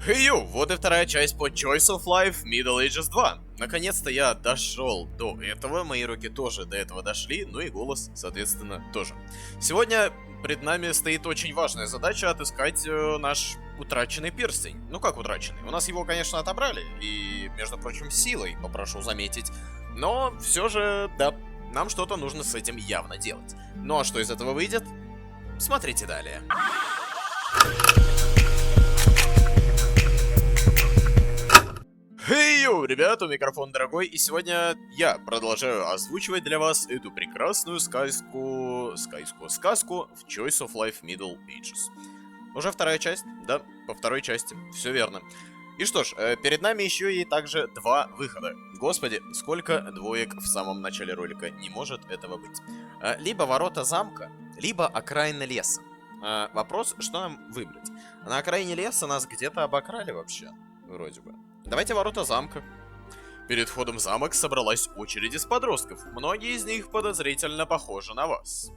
Хей-ю, вот и вторая часть по Choice of Life Middle Ages 2. Наконец-то я дошел до этого, мои руки тоже до этого дошли, ну и голос, соответственно, тоже. Сегодня пред нами стоит очень важная задача отыскать наш утраченный перстень. Ну как утраченный? У нас его, конечно, отобрали, и, между прочим, силой, попрошу заметить. Но все же, да, нам что-то нужно с этим явно делать. Ну а что из этого выйдет? Смотрите далее. Хей-йоу, ребята, микрофон дорогой, и сегодня я продолжаю озвучивать для вас эту прекрасную сказку в Choice of Life Middle Ages. Уже вторая часть, да, по второй части, все верно. И что ж, перед нами еще и также два выхода. Господи, сколько двоек в самом начале ролика, не может этого быть. Либо ворота замка, либо окраина леса. Вопрос, что нам выбрать? На окраине леса нас где-то обокрали вообще, вроде бы. Давайте ворота замка. Перед входом в замок собралась очередь из подростков. Многие из них подозрительно похожи на вас.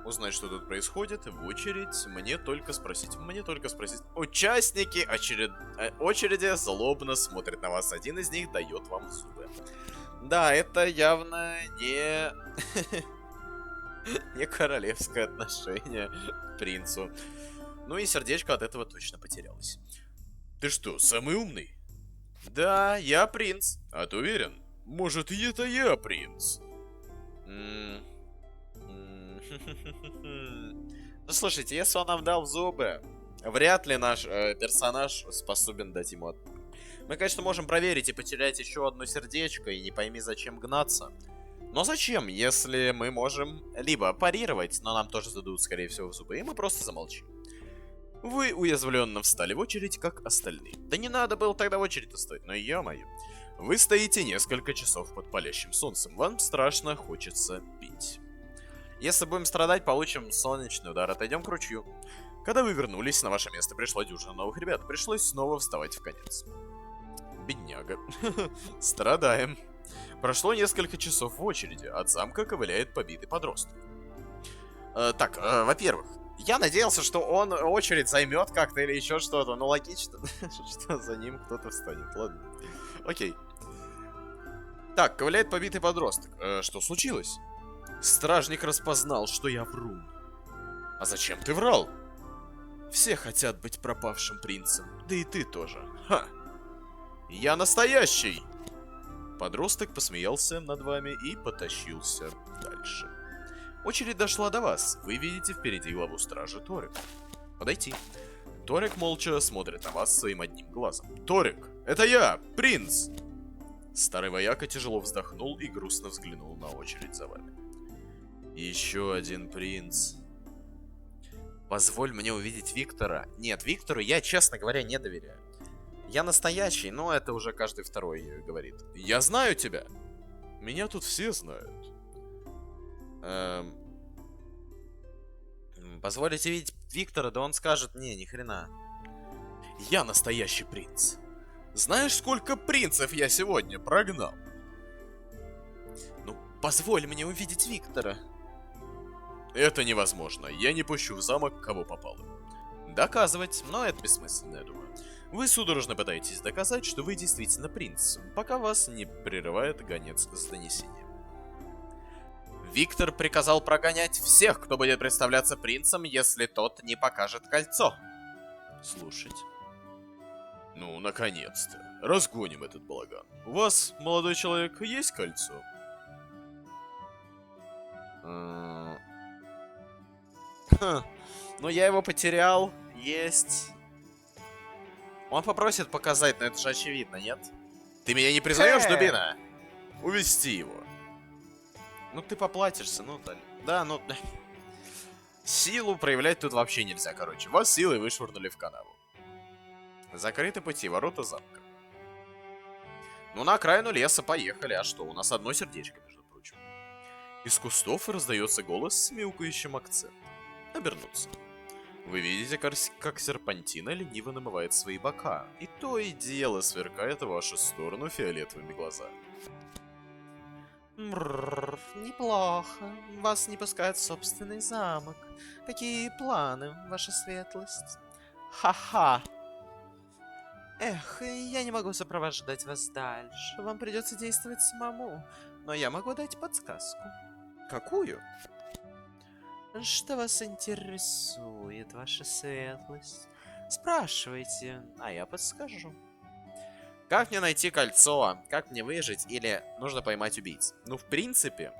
Узнать, что тут происходит в очередь, мне только спросить. Участники очереди злобно смотрят на вас. Один из них дает вам зубы. Да, это явно не... не королевское отношение к принцу. Ну и сердечко от этого точно потерялось. Ты что, самый умный? Да, я принц. А ты уверен? Может, и это я принц? Ну, слушайте, если он нам дал зубы, вряд ли наш персонаж способен дать ему отпор. Мы, конечно, можем проверить и потерять еще одно сердечко, и не пойми, зачем гнаться. Но зачем, если мы можем либо парировать, но нам тоже зададут, скорее всего, в зубы, и мы просто замолчим. Вы уязвленно встали в очередь, как остальные. Да не надо было тогда в очередь стоять, но ё-моё. Вы стоите несколько часов под палящим солнцем. Вам страшно хочется пить. Если будем страдать, получим солнечный удар. Отойдем к ручью. Когда вы вернулись, на ваше место пришла дюжина новых ребят. Пришлось снова вставать в конец. Бедняга. Страдаем. Прошло несколько часов в очереди. От замка ковыляет побитый подросток. Во-первых, я надеялся, что он очередь займет как-то или еще что-то. Ну, логично, что за ним кто-то встанет. Ладно. Окей. Так, ковыляет побитый подросток. Что случилось? Стражник распознал, что я вру. А зачем ты врал? Все хотят быть пропавшим принцем. Да и ты тоже. Ха. Я настоящий. Подросток посмеялся над вами и потащился дальше. Очередь дошла до вас. Вы видите впереди главу стражи Торик. Подойти. Торик молча смотрит на вас своим одним глазом. Торик, это я, принц! Старый вояка тяжело вздохнул и грустно взглянул на очередь за вами. Еще один принц. Позволь мне увидеть Виктора. Нет, Виктору я, честно говоря, не доверяю. Я настоящий, но это уже каждый второй говорит. Я знаю тебя. Меня тут все знают. Позволите видеть Виктора, да он скажет: не, ни хрена. Я настоящий принц. Знаешь, сколько принцев я сегодня прогнал? Ну, позволь мне увидеть Виктора. Это невозможно. Я не пущу в замок, кого попало. Доказывать, но это бессмысленно, я думаю. Вы судорожно пытаетесь доказать, что вы действительно принц, пока вас не прерывает гонец с донесением. Виктор приказал прогонять всех, кто будет представляться принцем, если тот не покажет кольцо. Слушать. Ну, наконец-то. Разгоним этот балаган. У вас, молодой человек, есть кольцо? Ну, я его потерял. Есть. Он попросит показать, но это же очевидно, нет? Ты меня не признаешь, дубина? Увести его. Ну ты поплатишься, ну да. Да, ну... Силу проявлять тут вообще нельзя, короче. Вас силой вышвырнули в канаву. Закрыты пути, ворота замка. Ну на окраину леса поехали, а что? У нас одно сердечко, между прочим. Из кустов раздается голос с мяукающим акцентом. Обернуться. Вы видите, как серпантина лениво намывает свои бока. И то и дело сверкает в вашу сторону фиолетовыми глазами. Неплохо. Вас не пускают в собственный замок. Какие планы, ваша светлость? Ха-ха. Эх, я не могу сопровождать вас дальше. Вам придется действовать самому. Но я могу дать подсказку. Какую? Что вас интересует, ваша светлость? Спрашивайте, а я подскажу. Как мне найти кольцо? Как мне выжить? Или нужно поймать убийц? Ну, в принципе...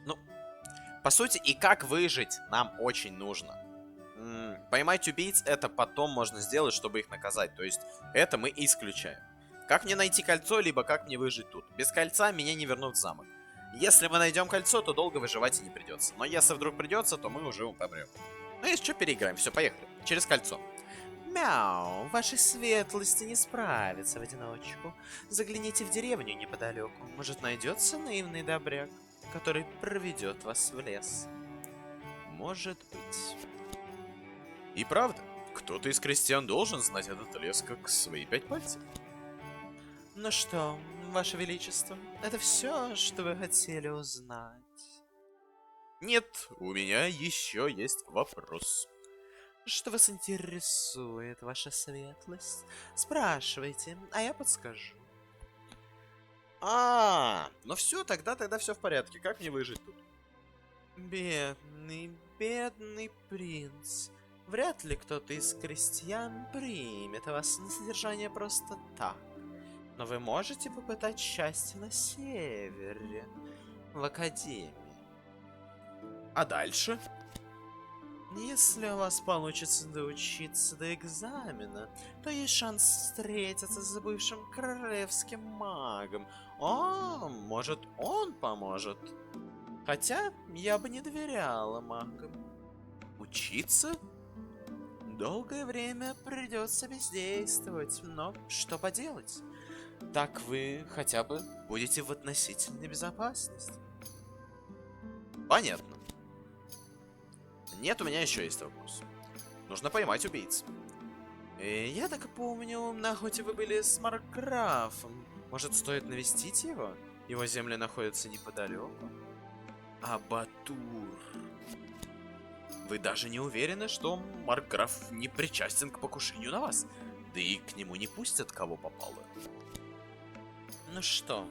Ну, по сути, и как выжить нам очень нужно. Поймать убийц это потом можно сделать, чтобы их наказать. То есть, это мы исключаем. Как мне найти кольцо, либо как мне выжить тут? Без кольца меня не вернут в замок. Если мы найдем кольцо, то долго выживать и не придется. Но если вдруг придется, то мы уже помрем. Ну, если что, переиграем. Все, поехали. Через кольцо. Мяу, вашей светлости не справится в одиночку. Загляните в деревню неподалеку. Может, найдется наивный добряк, который проведет вас в лес. Может быть. И правда, кто-то из крестьян должен знать этот лес как свои 5 пальцев. Ну что, ваше величество, это все, что вы хотели узнать? Нет, у меня еще есть вопрос. Что вас интересует, ваша светлость? Спрашивайте, а я подскажу. Ну все, тогда все в порядке. Как мне выжить тут? Бедный, бедный принц. Вряд ли кто-то из крестьян примет вас на содержание просто так. Но вы можете попытать счастье на севере, в академии. А дальше? Если у вас получится доучиться до экзамена, то есть шанс встретиться с бывшим королевским магом. О, может, он поможет. Хотя я бы не доверяла магам. Учиться? Долгое время придется бездействовать, но что поделать? Так вы хотя бы будете в относительной безопасности. Понятно. Нет, у меня еще есть вопрос. Нужно поймать убийц. Я так помню, на охоте вы были с Маркграфом. Может, стоит навестить его? Его земли находятся неподалеку. Абатур. Вы даже не уверены, что Маркграф не причастен к покушению на вас? Да и к нему не пустят, кого попало. Ну что,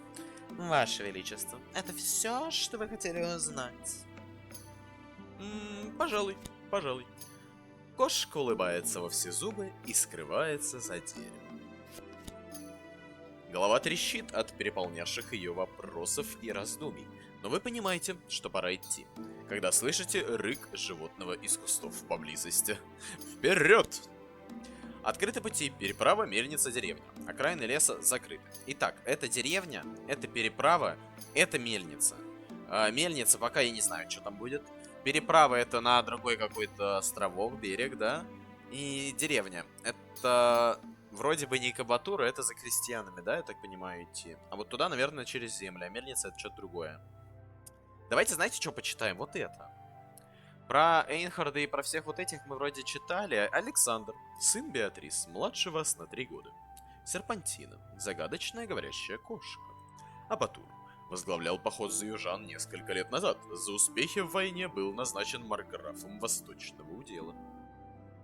ваше величество, это все, что вы хотели узнать? Пожалуй, пожалуй. Кошка улыбается во все зубы и скрывается за деревом. Голова трещит от переполнявших ее вопросов и раздумий, но вы понимаете, что пора идти, когда слышите рык животного из кустов поблизости. Вперед! Открыты пути, переправа, мельница, деревня. Окраины леса закрыты. Итак, это деревня, это переправа, это мельница. Мельница, пока я не знаю, что там будет. Переправа это на другой какой-то островок, берег, да? И деревня. Это вроде бы не Кабатура, это за крестьянами, да, я так понимаю, идти. А вот туда, наверное, через землю, а мельница это что-то другое. Давайте, знаете, что почитаем? Вот это. Про Эйнхарда и про всех вот этих мы вроде читали. Александр, сын Беатрис, младше вас на 3 года. Серпантина, загадочная говорящая кошка. Абатур, возглавлял поход за южан несколько лет назад. За успехи в войне был назначен маркграфом Восточного удела.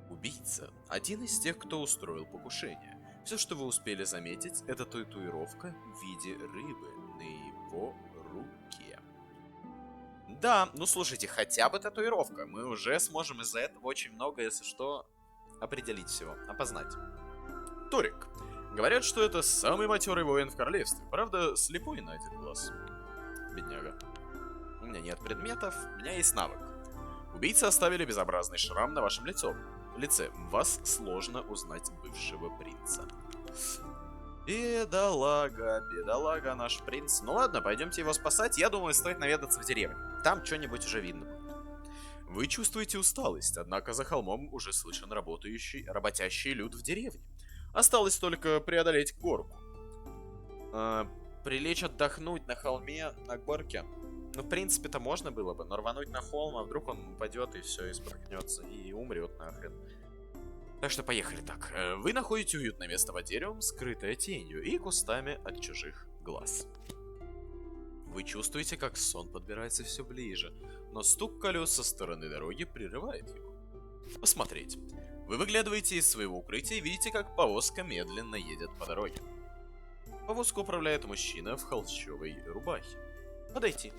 Убийца – один из тех, кто устроил покушение. Все, что вы успели заметить, это татуировка в виде рыбы на его руке. Да, ну слушайте, хотя бы татуировка. Мы уже сможем из-за этого очень много, если что, определить всего, опознать. Торик. Говорят, что это самый матерый воин в королевстве. Правда, слепой на один глаз. Бедняга. У меня нет предметов, у меня есть навык. Убийцы оставили безобразный шрам на вашем лице. Вас сложно узнать бывшего принца. Бедолага, бедолага наш принц. Ну ладно, пойдемте его спасать. Я думаю, стоит наведаться в деревню. Там что-нибудь уже видно будет. Вы чувствуете усталость, однако за холмом уже слышен работящий люд в деревне. Осталось только преодолеть горку. Прилечь отдохнуть на холме, на горке. Ну, в принципе-то можно было бы, но рвануть на холм, а вдруг он упадет и все, и спрыгнется, и умрет нахрен. Так что поехали так. Вы находите уютное место под деревом, скрытое тенью и кустами от чужих глаз. Вы чувствуете, как сон подбирается все ближе, но стук колес со стороны дороги прерывает его. посмотреть. Вы выглядываете из своего укрытия и видите, как повозка медленно едет по дороге. Повозку управляет мужчина в холщовой рубахе. Подойти.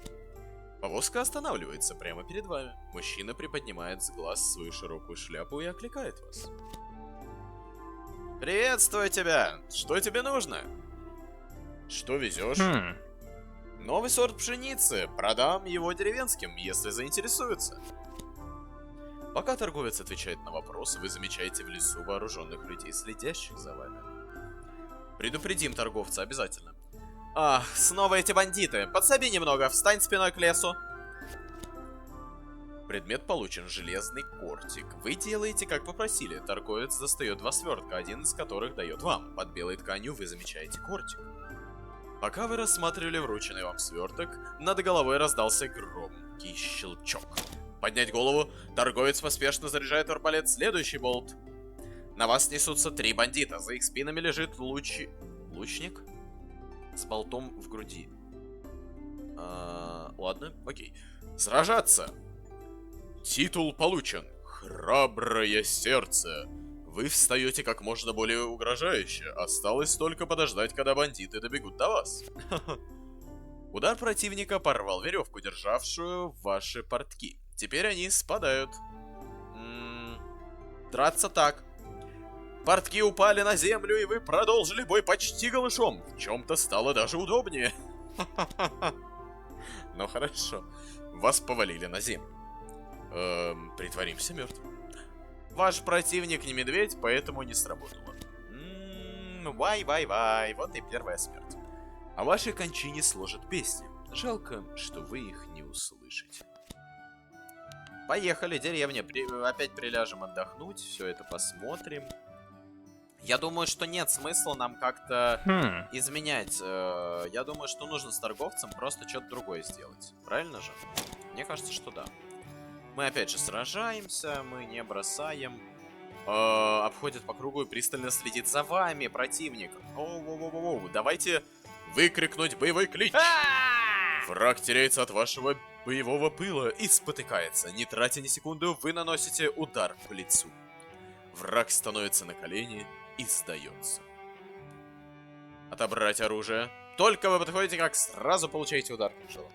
Повозка останавливается прямо перед вами. Мужчина приподнимает с глаз свою широкую шляпу и окликает вас. Приветствую тебя! Что тебе нужно? Что везешь? Новый сорт пшеницы. Продам его деревенским, если заинтересуются. Пока торговец отвечает на вопросы, вы замечаете в лесу вооруженных людей, следящих за вами. Предупредим торговца обязательно. Ах, снова эти бандиты. Подсоби немного, встань спиной к лесу. Предмет получен, железный кортик. Вы делаете, как попросили. Торговец достает 2 свертка, один из которых дает вам. Под белой тканью вы замечаете кортик. Пока вы рассматривали врученный вам сверток, над головой раздался громкий щелчок. Поднять голову, торговец поспешно заряжает арбалет. Следующий болт. На вас несутся 3 бандита. За их спинами лежит лучник с болтом в груди. Ладно, окей. Сражаться. Титул получен. Храброе сердце. Вы встаете как можно более угрожающе. Осталось только подождать, когда бандиты добегут до вас. Удар противника порвал веревку, державшую ваши портки. Теперь они спадают. Драться так. Портки упали на землю, и вы продолжили бой почти голышом. В чем-то стало даже удобнее. Ну хорошо. Вас повалили на землю. Притворимся мертвым. Ваш противник не медведь, поэтому не сработало. Вай. Вот и первая смерть. О вашей кончине сложат песни. Жалко, что вы их не услышите. Поехали, деревня. Опять приляжем отдохнуть. Все это посмотрим. Я думаю, что нет смысла нам как-то изменять. Я думаю, что нужно с торговцем просто что-то другое сделать. Правильно же? Мне кажется, что да. Мы опять же сражаемся, мы не бросаем. Обходит по кругу и пристально следит за вами, противник. Оу, давайте выкрикнуть боевой клич. Враг теряется от вашего боевого пыла и спотыкается. Не тратя ни секунды, вы наносите удар по лицу. Враг становится на колени и сдается. Отобрать оружие. Только вы подходите, как сразу получаете удар кинжалом.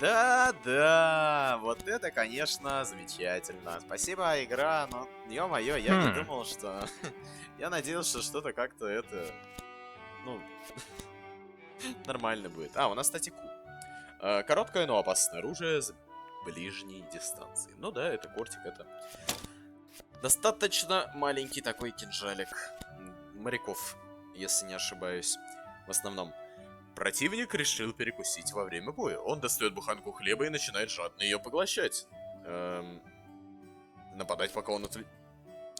Да, вот это, конечно, замечательно. Спасибо, игра, но, ё-моё, я не думал, что... Я надеялся, что что-то как-то это... Ну... Нормально будет. У нас, кстати, короткое, но опасное оружие с ближней дистанции. Ну да, это кортик, это... Достаточно маленький такой кинжалик. Моряков, если не ошибаюсь. В основном. Противник решил перекусить во время боя. Он достает буханку хлеба и начинает жадно ее поглощать. Нападать, пока он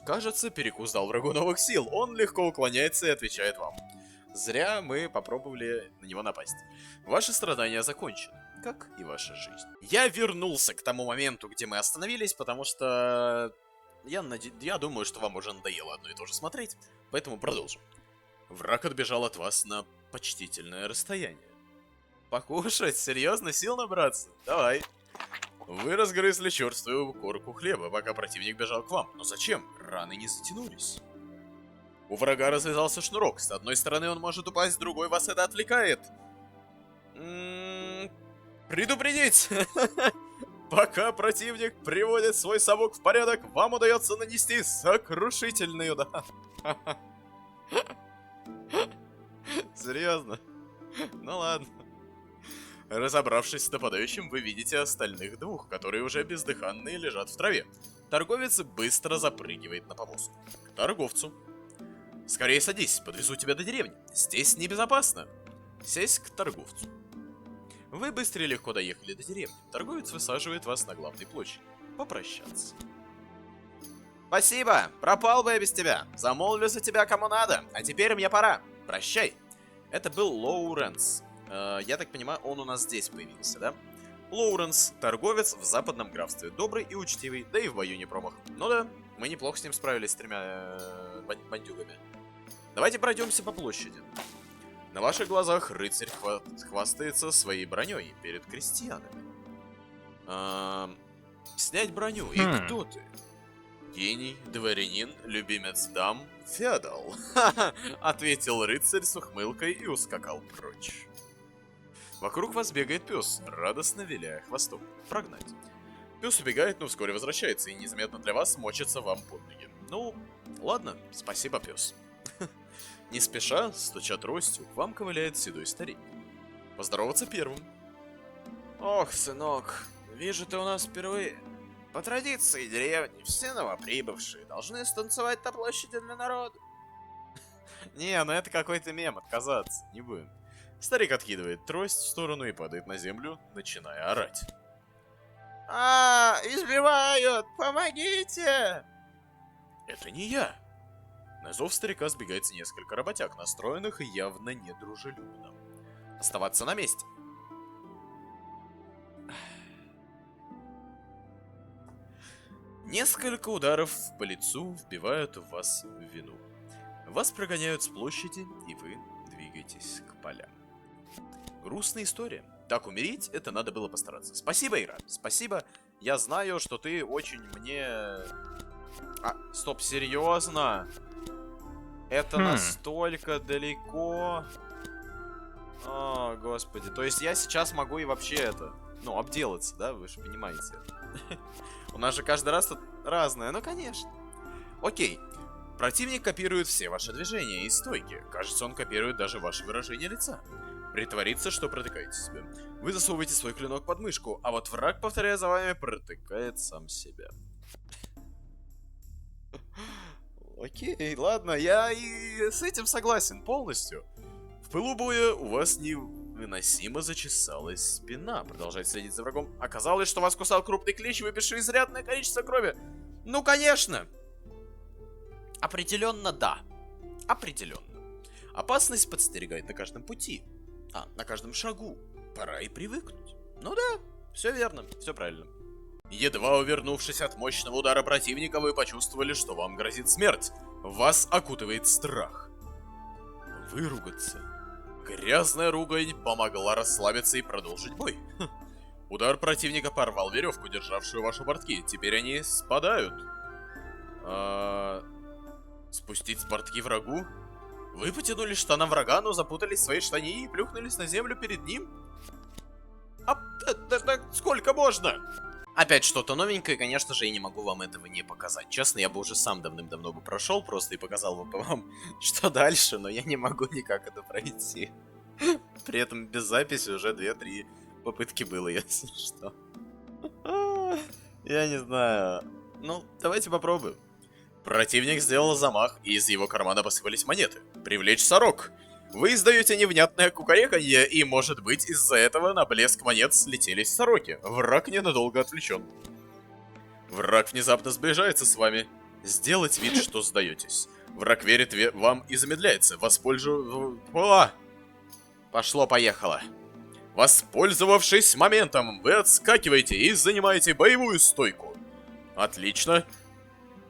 Кажется, перекус дал врагу новых сил. Он легко уклоняется и отвечает вам. Зря мы попробовали на него напасть. Ваши страдания закончены, как и ваша жизнь. Я вернулся к тому моменту, где мы остановились, потому что... Я думаю, что вам уже надоело одно и то же смотреть, поэтому продолжим. Враг отбежал от вас на почтительное расстояние. Покушать? Серьезно? Сил набраться? Давай. Вы разгрызли черствую корку хлеба, пока противник бежал к вам. Но зачем? Раны не затянулись. У врага развязался шнурок. С одной стороны он может упасть, с другой вас это отвлекает. Предупредить! Пока противник приводит свой совок в порядок, вам удается нанести сокрушительный удар. Серьезно? Ну ладно. Разобравшись с нападающим, вы видите остальных 2, которые уже бездыханные лежат в траве. Торговец быстро запрыгивает на повозку. К торговцу. Скорее садись, подвезу тебя до деревни. Здесь небезопасно. Сесть к торговцу. Вы быстро и легко доехали до деревни. Торговец высаживает вас на главной площади. Попрощаться. Спасибо, пропал бы я без тебя. Замолвлю за тебя кому надо. А теперь мне пора. Прощай. Это был Лоуренс. Я так понимаю, он у нас здесь появился, да? Лоуренс, торговец в западном графстве. Добрый и учтивый, да и в бою не промах. Ну да, мы неплохо с ним справились с 3 бандюгами. Давайте пройдемся по площади. На ваших глазах рыцарь хвастается своей броней перед крестьянами. Снять броню. И кто ты? Гений, дворянин, любимец дам, феодал. Ответил рыцарь с ухмылкой и ускакал прочь. Вокруг вас бегает пес, радостно виляя хвостом. Прогнать. Пес убегает, но вскоре возвращается и незаметно для вас мочится вам под ноги. Ну, ладно, спасибо, пес. Не спеша, стуча тростью, к вам ковыляет седой старик. Поздороваться первым. Ох, сынок, вижу, ты у нас впервые. По традиции деревни, все новоприбывшие должны станцевать на площади для народа. Не, ну это какой-то мем, отказаться, не будем. Старик откидывает трость в сторону и падает на землю, начиная орать. Избивают! Помогите! Это не я. На зов старика сбегается несколько работяг, настроенных и явно недружелюбно. Оставаться на месте. Несколько ударов по лицу вбивают в вас в вину. Вас прогоняют с площади, и вы двигаетесь к полям. Грустная история. Так умереть, это надо было постараться. Спасибо, Ира. Спасибо. Я знаю, что ты очень мне... Стоп, серьезно? Это настолько далеко... О, господи. То есть я сейчас могу и вообще это... Ну, обделаться, да? Вы же понимаете это. У нас же каждый раз тут разное. Ну, конечно. Окей. Противник копирует все ваши движения и стойки. Кажется, он копирует даже ваше выражение лица. Притворится, что протыкаете себя. Вы засовываете свой клинок под мышку, а вот враг, повторяя за вами, протыкает сам себя. Окей, ладно, я и с этим согласен полностью. В пылу боя у вас невыносимо зачесалась спина. Продолжать следить за врагом. Оказалось, что вас кусал крупный клещ, выпивший изрядное количество крови. Ну, конечно. Определенно, да. Определенно. Опасность подстерегает на каждом пути. На каждом шагу. Пора и привыкнуть. Ну да, все верно, все правильно. Едва увернувшись от мощного удара противника, вы почувствовали, что вам грозит смерть. Вас окутывает страх. Выругаться. Грязная ругань помогла расслабиться и продолжить бой. Удар противника порвал веревку, державшую ваши портки. Теперь они спадают. Спустить с портки врагу? Вы потянули штанам врага, но запутались в своей штане и плюхнулись на землю перед ним? Сколько можно? Опять что-то новенькое, конечно же, я не могу вам этого не показать. Честно, я бы уже сам давным-давно бы прошел просто и показал бы вам, что дальше, но я не могу никак это пройти. При этом без записи уже 2-3 попытки было, если что. Я не знаю. Ну, давайте попробуем. Противник сделал замах, и из его кармана посыпались монеты. Привлечь сорок. Вы издаете невнятное кукареканье, и, может быть, из-за этого на блеск монет слетелись сороки. Враг ненадолго отвлечен. Враг внезапно сближается с вами. Сделать вид, что сдаетесь. Враг верит вам и замедляется. Пошло-поехало. Воспользовавшись моментом, вы отскакиваете и занимаете боевую стойку. Отлично.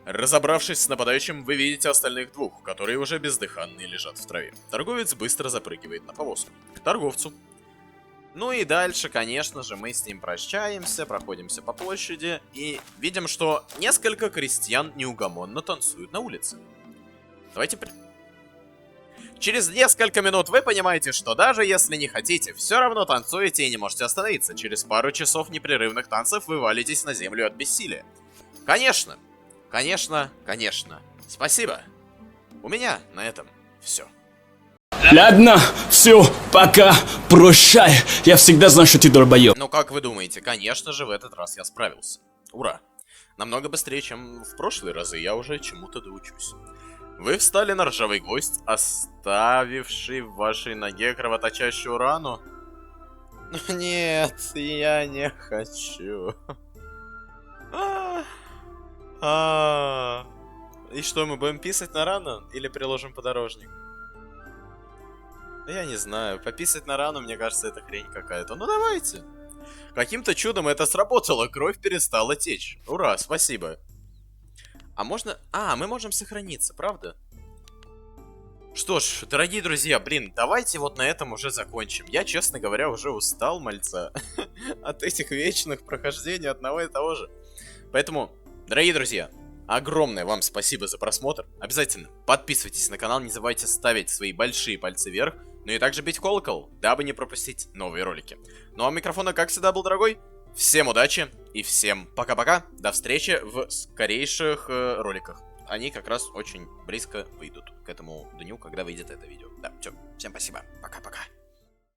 Разобравшись с нападающим, вы видите остальных двух, которые уже бездыханные лежат в траве. Торговец быстро запрыгивает на повозку. К торговцу. Ну и дальше, конечно же, мы с ним прощаемся, проходимся по площади и видим, что несколько крестьян неугомонно танцуют на улице. Давайте... Через несколько минут вы понимаете, что даже если не хотите, все равно танцуете и не можете остановиться. Через пару часов непрерывных танцев вы валитесь на землю от бессилия. Конечно. Конечно. Спасибо. У меня на этом все. Ладно, все, пока, прощай. Я всегда знал, что ты долбоёб. Ну как вы думаете, конечно же в этот раз я справился. Ура. Намного быстрее, чем в прошлые разы, я уже чему-то доучусь. Вы встали на ржавый гвоздь, оставивший в вашей ноге кровоточащую рану. Нет, я не хочу. И что, мы будем писать на рану или приложим подорожник? Я не знаю, пописать на рану, мне кажется, это хрень какая-то. Ну давайте. Каким-то чудом это сработало, кровь перестала течь. Ура, спасибо. А можно... мы можем сохраниться, правда? Что ж, дорогие друзья, блин, давайте вот на этом уже закончим. Я, честно говоря, уже устал, мальца, от этих вечных прохождений одного и того же. Поэтому, дорогие друзья, огромное вам спасибо за просмотр. Обязательно подписывайтесь на канал, не забывайте ставить свои большие пальцы вверх. Ну и также бить колокол, дабы не пропустить новые ролики. Ну а у микрофона, как всегда, был Дорогой. Всем удачи и всем пока-пока. До встречи в скорейших роликах. Они как раз очень близко выйдут к этому дню, когда выйдет это видео. Да, все, всем спасибо. Пока-пока.